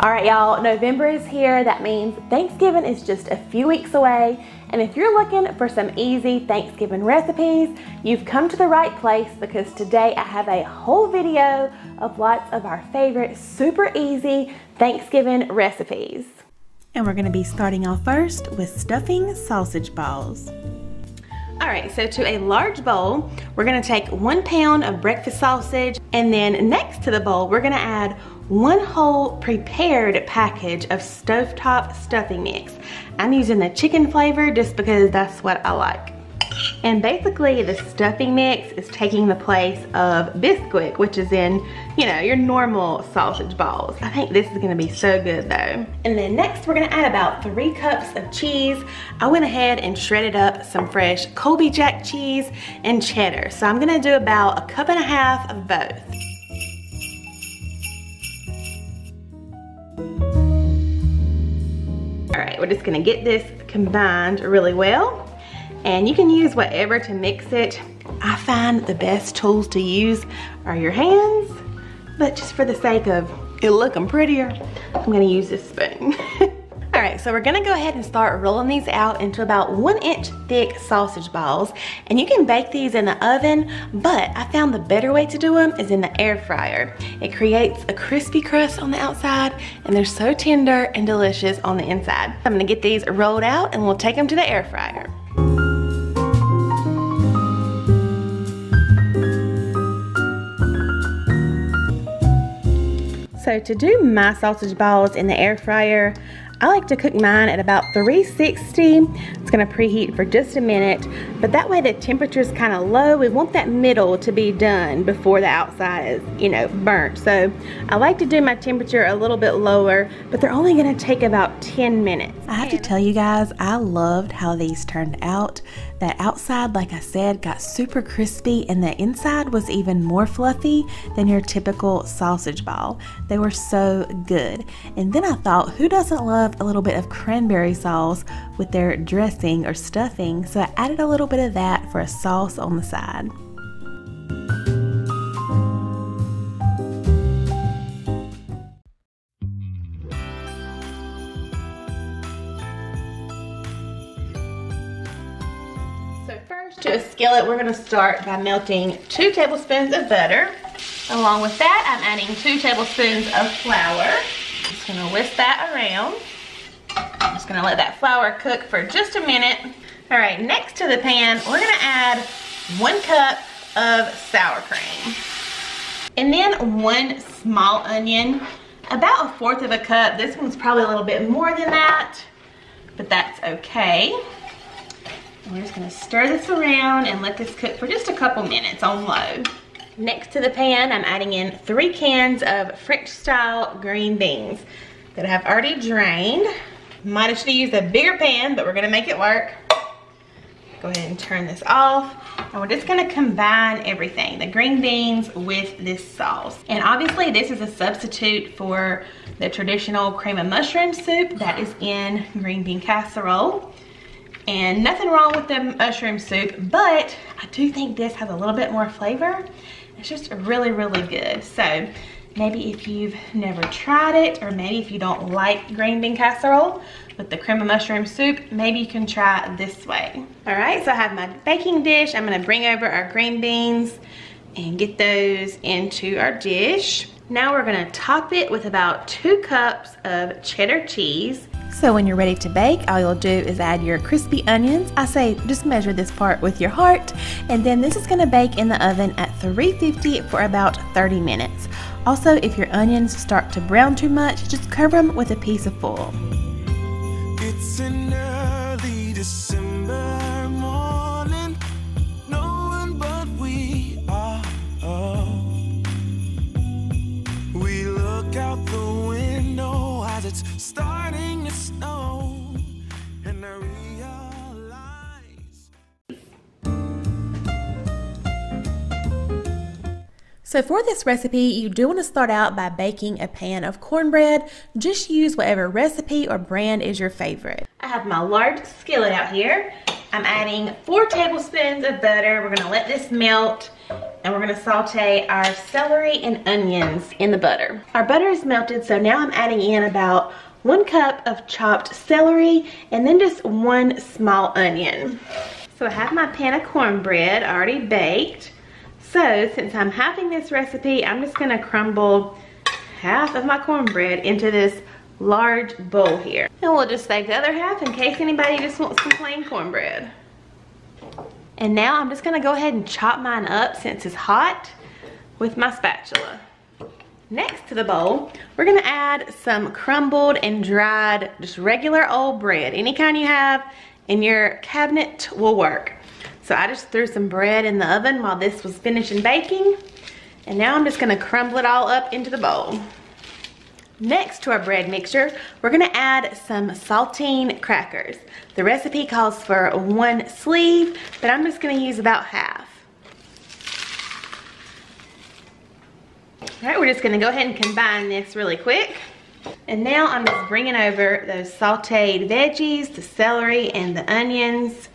All right, y'all, November is here. That means Thanksgiving is just a few weeks away. And if you're looking for some easy Thanksgiving recipes, you've come to the right place, because today I have a whole video of lots of our favorite super easy Thanksgiving recipes. And we're gonna be starting off first with stuffing sausage balls. All right, so to a large bowl, we're gonna take 1 pound of breakfast sausage, and then next to the bowl, we're gonna add 1 whole prepared package of Stovetop stuffing mix. I'm using the chicken flavor just because that's what I like. And basically the stuffing mix is taking the place of Bisquick, which is in, you know, your normal sausage balls. I think this is gonna be so good though. And then next we're gonna add about 3 cups of cheese. I went ahead and shredded up some fresh Colby Jack cheese and cheddar. So I'm gonna do about 1.5 cups of both. All right, we're just gonna get this combined really well. And you can use whatever to mix it. I find the best tools to use are your hands, but just for the sake of it looking prettier, I'm gonna use this spoon. All right, so we're gonna go ahead and start rolling these out into about 1 inch thick sausage balls. And you can bake these in the oven, but I found the better way to do them is in the air fryer. It creates a crispy crust on the outside, and they're so tender and delicious on the inside. I'm gonna get these rolled out and we'll take them to the air fryer. So to do my sausage balls in the air fryer, I like to cook mine at about 360. It's gonna preheat for just a minute, but that way the temperature is kind of low. We want that middle to be done before the outside is, you know, burnt. So I like to do my temperature a little bit lower, but they're only gonna take about 10 minutes. I have to tell you guys, I loved how these turned out. That outside, like I said, got super crispy, and the inside was even more fluffy than your typical sausage ball. They were so good. And then I thought, who doesn't love a little bit of cranberry sauce with their dressing or stuffing? So I added a little bit of that for a sauce on the side. To a skillet, we're going to start by melting 2 tablespoons of butter. Along with that, I'm adding 2 tablespoons of flour. Just going to whisk that around. I'm just going to let that flour cook for just a minute. All right, next to the pan, we're going to add 1 cup of sour cream. And then 1 small onion, about 1/4 cup. This one's probably a little bit more than that, but that's okay. We're just gonna stir this around and let this cook for just a couple minutes on low. Next to the pan, I'm adding in 3 cans of French style green beans that I have already drained. Might have should have used a bigger pan, but we're gonna make it work. Go ahead and turn this off. And we're just gonna combine everything, the green beans with this sauce. And obviously this is a substitute for the traditional cream of mushroom soup that is in green bean casserole. And nothing wrong with the mushroom soup, but I do think this has a little bit more flavor. It's just really, really good. So maybe if you've never tried it, or maybe if you don't like green bean casserole with the cream of mushroom soup, maybe you can try it this way. All right, so I have my baking dish. I'm gonna bring over our green beans and get those into our dish. Now we're gonna top it with about 2 cups of cheddar cheese. So when you're ready to bake, all you'll do is add your crispy onions. I say just measure this part with your heart. And then this is gonna bake in the oven at 350 for about 30 minutes. Also, if your onions start to brown too much, just cover them with a piece of foil. It's an early December morning, no one but we are. We look out the window as it's starting to snow, and I realize. So for this recipe, you do want to start out by baking a pan of cornbread. Just use whatever recipe or brand is your favorite. I have my large skillet out here. I'm adding 4 tablespoons of butter. We're gonna let this melt. And we're gonna saute our celery and onions in the butter. Our butter is melted, so now I'm adding in about 1 cup of chopped celery and then just 1 small onion. So I have my pan of cornbread already baked. So since I'm halving this recipe, I'm just gonna crumble half of my cornbread into this large bowl here. And we'll just save the other half in case anybody just wants some plain cornbread. And now I'm just gonna go ahead and chop mine up since it's hot with my spatula. Next to the bowl, we're gonna add some crumbled and dried, just regular old bread. Any kind you have in your cabinet will work. So I just threw some bread in the oven while this was finishing baking. And now I'm just gonna crumble it all up into the bowl. Next to our bread mixture, we're gonna add some saltine crackers. The recipe calls for 1 sleeve, but I'm just gonna use about half. All right, we're just gonna go ahead and combine this really quick. And now I'm just bringing over those sauteed veggies, the celery and the onions.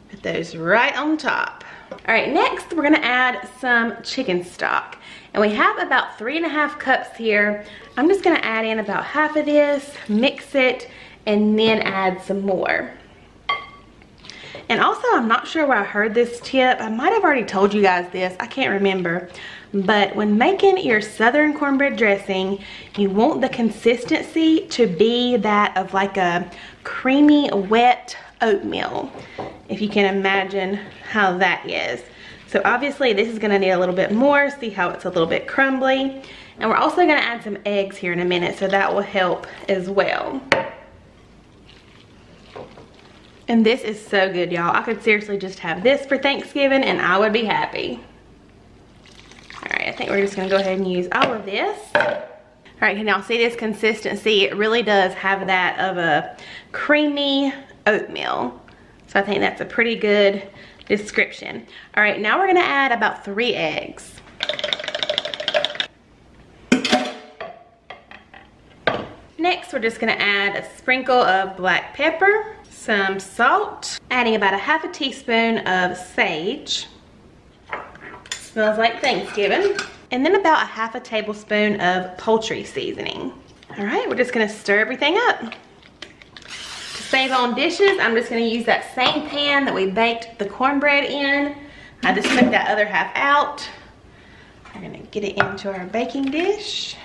Put those right on top. All right, next we're gonna add some chicken stock. And we have about 3.5 cups here. I'm just gonna add in about half of this, mix it, and then add some more. And also, I'm not sure where I heard this tip. I might have already told you guys this, I can't remember. But when making your southern cornbread dressing, you want the consistency to be that of like a creamy, wet oatmeal. If you can imagine how that is. So obviously this is gonna need a little bit more. See how it's a little bit crumbly. And we're also gonna add some eggs here in a minute, so that will help as well. And this is so good, y'all. I could seriously just have this for Thanksgiving and I would be happy. All right, I think we're just gonna go ahead and use all of this. All right, can y'all see this consistency? It really does have that of a creamy oatmeal. So I think that's a pretty good description. All right, now we're gonna add about 3 eggs. Next, we're just gonna add a sprinkle of black pepper, some salt, adding about 1/2 teaspoon of sage. Smells like Thanksgiving. And then about 1/2 tablespoon of poultry seasoning. All right, we're just gonna stir everything up. To save on dishes, I'm just gonna use that same pan that we baked the cornbread in. I just took that other half out. We're gonna get it into our baking dish.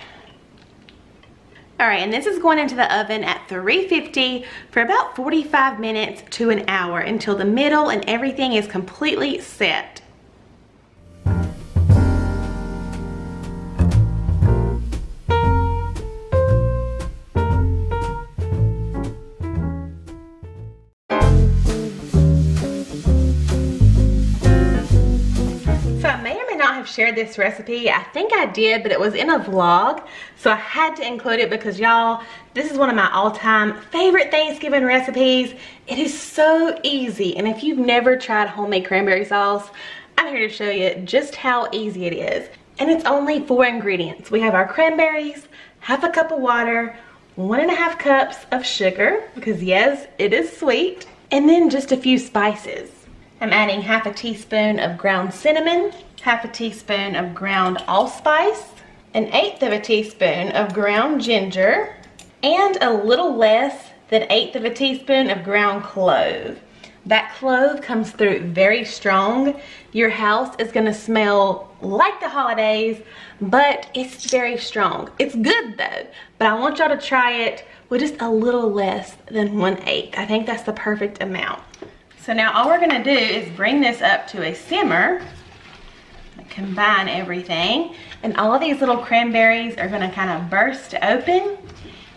All right, and this is going into the oven at 350 for about 45 minutes to an hour until the middle and everything is completely set. Shared this recipe. I think I did, but it was in a vlog, so I had to include it because y'all, this is one of my all-time favorite Thanksgiving recipes. It is so easy, and if you've never tried homemade cranberry sauce, I'm here to show you just how easy it is. And it's only 4 ingredients. We have our cranberries, 1/2 cup of water, 1.5 cups of sugar, because yes, it is sweet, and then just a few spices. I'm adding 1/2 teaspoon of ground cinnamon, 1/2 teaspoon of ground allspice, 1/8 teaspoon of ground ginger, and a little less than 1/8 teaspoon of ground clove. That clove comes through very strong. Your house is gonna smell like the holidays, but it's very strong. It's good though, but I want y'all to try it with just a little less than 1/8. I think that's the perfect amount. So now all we're gonna do is bring this up to a simmer, combine everything, and all of these little cranberries are gonna kind of burst open.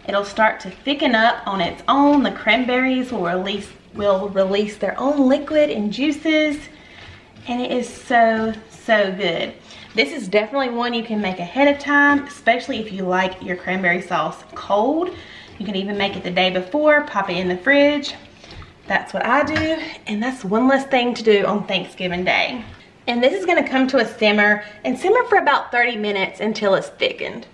It'll start to thicken up on its own. The cranberries will release their own liquid and juices, and it is so, so good. This is definitely one you can make ahead of time, especially if you like your cranberry sauce cold. You can even make it the day before, pop it in the fridge. That's what I do, and that's one less thing to do on Thanksgiving Day. And this is gonna come to a simmer and simmer for about 30 minutes until it's thickened.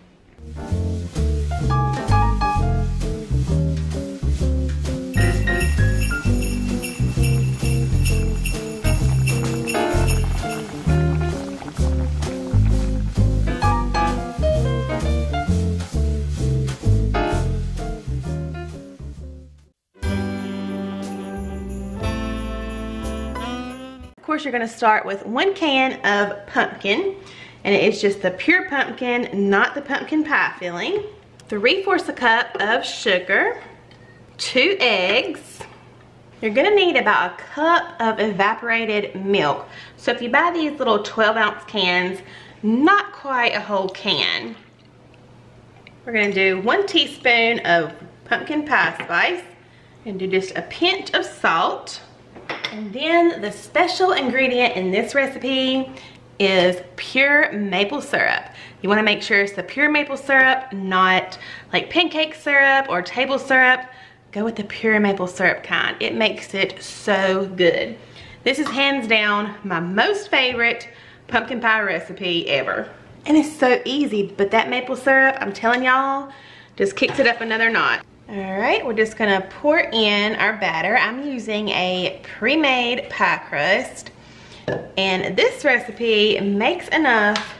course, you're gonna start with 1 can of pumpkin, and it is just the pure pumpkin, not the pumpkin pie filling. 3/4 a cup of sugar, 2 eggs. You're gonna need about a cup of evaporated milk. So if you buy these little 12-ounce cans, not quite a whole can. We're gonna do 1 teaspoon of pumpkin pie spice, and do just a pinch of salt. And then the special ingredient in this recipe is pure maple syrup. You wanna make sure it's the pure maple syrup, not like pancake syrup or table syrup. Go with the pure maple syrup kind. It makes it so good. This is hands down my most favorite pumpkin pie recipe ever. And it's so easy, but that maple syrup, I'm telling y'all, just kicks it up another notch. All right, we're just gonna pour in our batter. I'm using a pre-made pie crust, and this recipe makes enough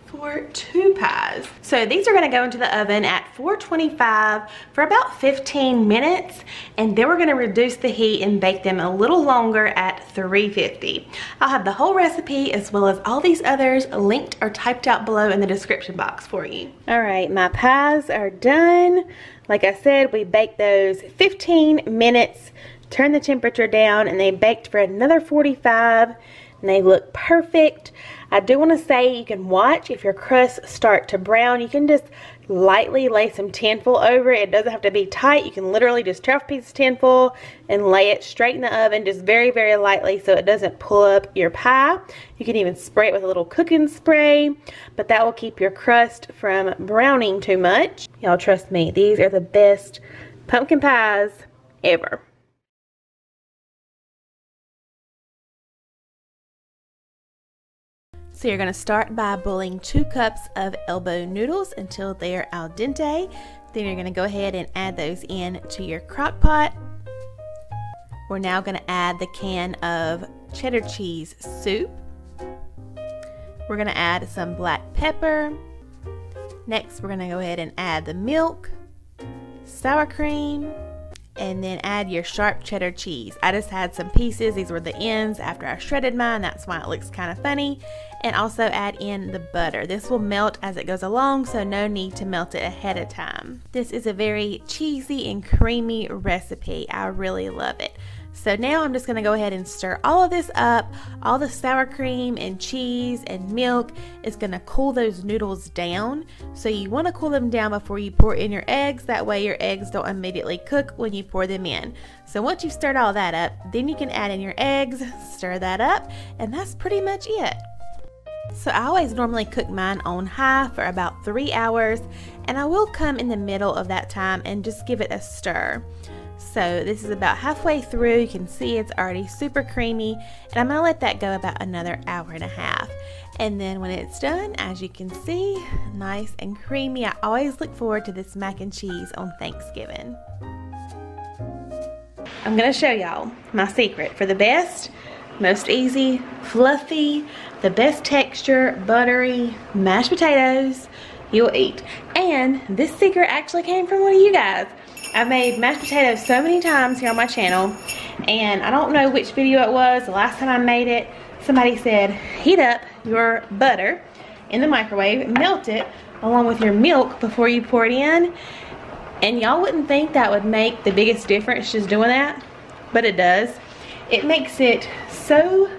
for 2 pies. So these are gonna go into the oven at 425 for about 15 minutes, and then we're gonna reduce the heat and bake them a little longer at 350. I'll have the whole recipe as well as all these others linked or typed out below in the description box for you. All right, my pies are done. Like I said, we baked those 15 minutes, turned the temperature down, and they baked for another 45, and they look perfect. I do want to say you can watch if your crusts start to brown. You can just lightly lay some tinfoil over it. It doesn't have to be tight. You can literally just tear off a piece of tinfoil and lay it straight in the oven, just very, very lightly so it doesn't pull up your pie. You can even spray it with a little cooking spray, but that will keep your crust from browning too much. Y'all trust me, these are the best pumpkin pies ever. So you're gonna start by boiling 2 cups of elbow noodles until they're al dente. Then you're gonna go ahead and add those in to your crock pot. We're now gonna add the can of cheddar cheese soup. We're gonna add some black pepper. Next, we're gonna go ahead and add the milk, sour cream, and then add your sharp cheddar cheese. I just had some pieces. These were the ends after I shredded mine. That's why it looks kind of funny. And also add in the butter. This will melt as it goes along, so no need to melt it ahead of time. This is a very cheesy and creamy recipe. I really love it. So now I'm just gonna go ahead and stir all of this up. All the sour cream and cheese and milk is gonna cool those noodles down. So you wanna cool them down before you pour in your eggs. That way your eggs don't immediately cook when you pour them in. So once you've stirred all that up, then you can add in your eggs, stir that up, and that's pretty much it. So I always normally cook mine on high for about 3 hours, and I will come in the middle of that time and just give it a stir. So this is about halfway through. You can see it's already super creamy, and I'm gonna let that go about another hour and a half. And then when it's done, as you can see, nice and creamy. I always look forward to this mac and cheese on Thanksgiving. I'm gonna show y'all my secret for the best, most easy, fluffy, the best texture, buttery mashed potatoes you'll eat. And this secret actually came from one of you guys. I've made mashed potatoes so many times here on my channel, and I don't know which video it was. The last time I made it, somebody said, heat up your butter in the microwave, melt it along with your milk before you pour it in. And y'all wouldn't think that would make the biggest difference just doing that, but it does. It makes it so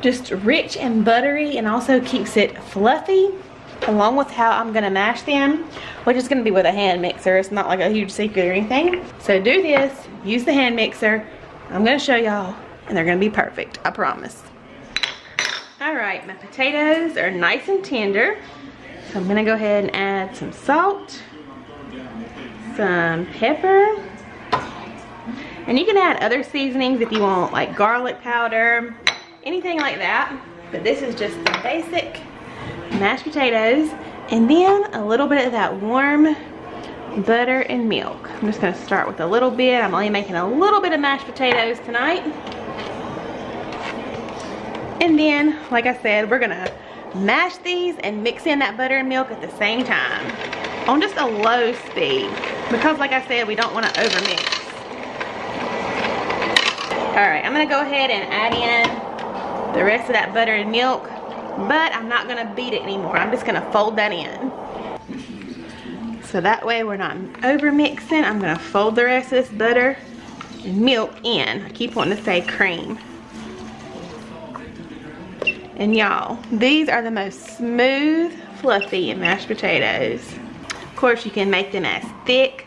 just rich and buttery, and also keeps it fluffy, along with how I'm gonna mash them, which is gonna be with a hand mixer. It's not like a huge secret or anything. So do this, use the hand mixer. I'm gonna show y'all, and they're gonna be perfect, I promise. All right, my potatoes are nice and tender. So I'm gonna go ahead and add some salt, some pepper, and you can add other seasonings if you want, like garlic powder, anything like that. But this is just the basic mashed potatoes, and then a little bit of that warm butter and milk. I'm just gonna start with a little bit. I'm only making a little bit of mashed potatoes tonight. And then, like I said, we're gonna mash these and mix in that butter and milk at the same time on just a low speed, because like I said, we don't want to overmix. All right, I'm gonna go ahead and add in the rest of that butter and milk, but I'm not gonna beat it anymore. I'm just gonna fold that in. So that way we're not over mixing. I'm gonna fold the rest of this butter and milk in. I keep wanting to say cream. And y'all, these are the most smooth, fluffy mashed potatoes. Of course, you can make them as thick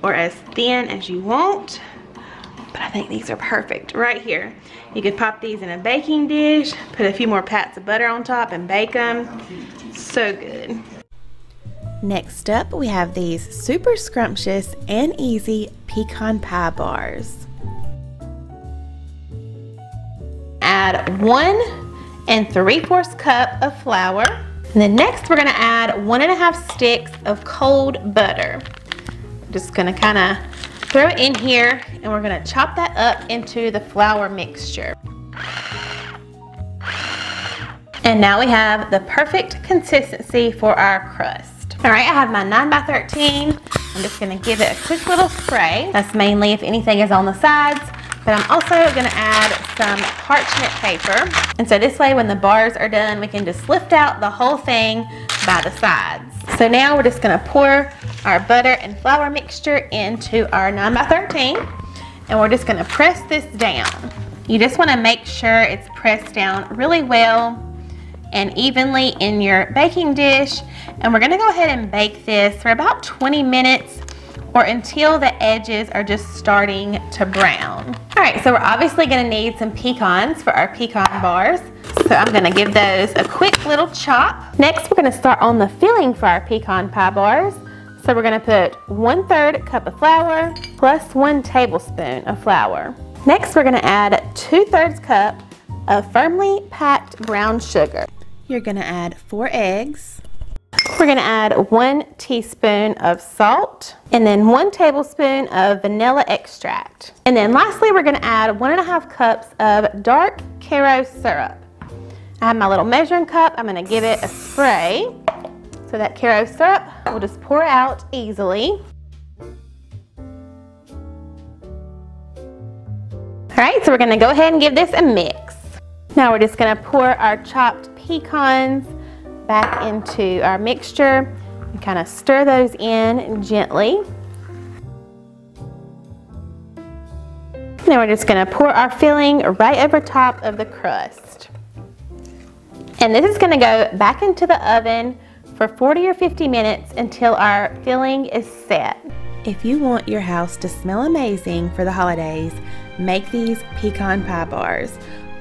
or as thin as you want, but I think these are perfect right here. You could pop these in a baking dish, put a few more pats of butter on top and bake them. So good. Next up, we have these super scrumptious and easy pecan pie bars. Add 1 3/4 cup of flour. And then next we're gonna add 1½ sticks of cold butter. Just gonna kinda throw it in here and we're gonna chop that up into the flour mixture. And now we have the perfect consistency for our crust. All right, I have my 9x13. I'm just gonna give it a quick little spray. That's mainly if anything is on the sides. But I'm also gonna add some parchment paper. And so this way when the bars are done, we can just lift out the whole thing by the sides. So now we're just gonna pour our butter and flour mixture into our 9x13. And we're just gonna press this down. You just wanna make sure it's pressed down really well and evenly in your baking dish. And we're gonna go ahead and bake this for about 20 minutes or until the edges are just starting to brown. All right, so we're obviously gonna need some pecans for our pecan bars. So I'm gonna give those a quick little chop. Next, we're gonna start on the filling for our pecan pie bars. So we're gonna put 1/3 cup of flour plus 1 tablespoon of flour. Next, we're gonna add 2/3 cup of firmly packed brown sugar. You're gonna add 4 eggs. We're gonna add 1 teaspoon of salt and then 1 tablespoon of vanilla extract. And then lastly, we're gonna add 1½ cups of dark Caro syrup. I have my little measuring cup. I'm gonna give it a spray so that Caro syrup will just pour out easily. All right, so we're gonna go ahead and give this a mix. Now we're just gonna pour our chopped pecans back into our mixture and kind of stir those in gently. Now we're just gonna pour our filling right over top of the crust. And this is gonna go back into the oven for 40 or 50 minutes until our filling is set. If you want your house to smell amazing for the holidays, make these pecan pie bars.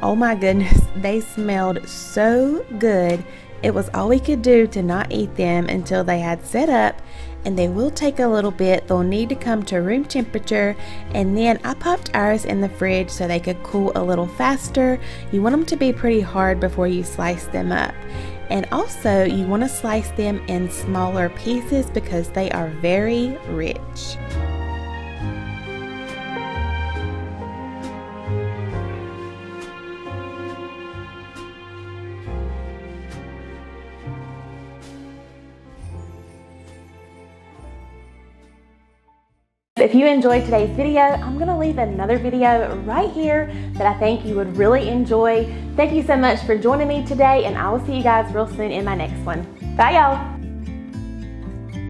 Oh my goodness, they smelled so good. It was all we could do to not eat them until they had set up, and they will take a little bit. They'll need to come to room temperature, and then I popped ours in the fridge so they could cool a little faster. You want them to be pretty hard before you slice them up. And also you want to slice them in smaller pieces because they are very rich. If you enjoyed today's video, I'm gonna leave another video right here that I think you would really enjoy. Thank you so much for joining me today, and I will see you guys real soon in my next one. Bye y'all.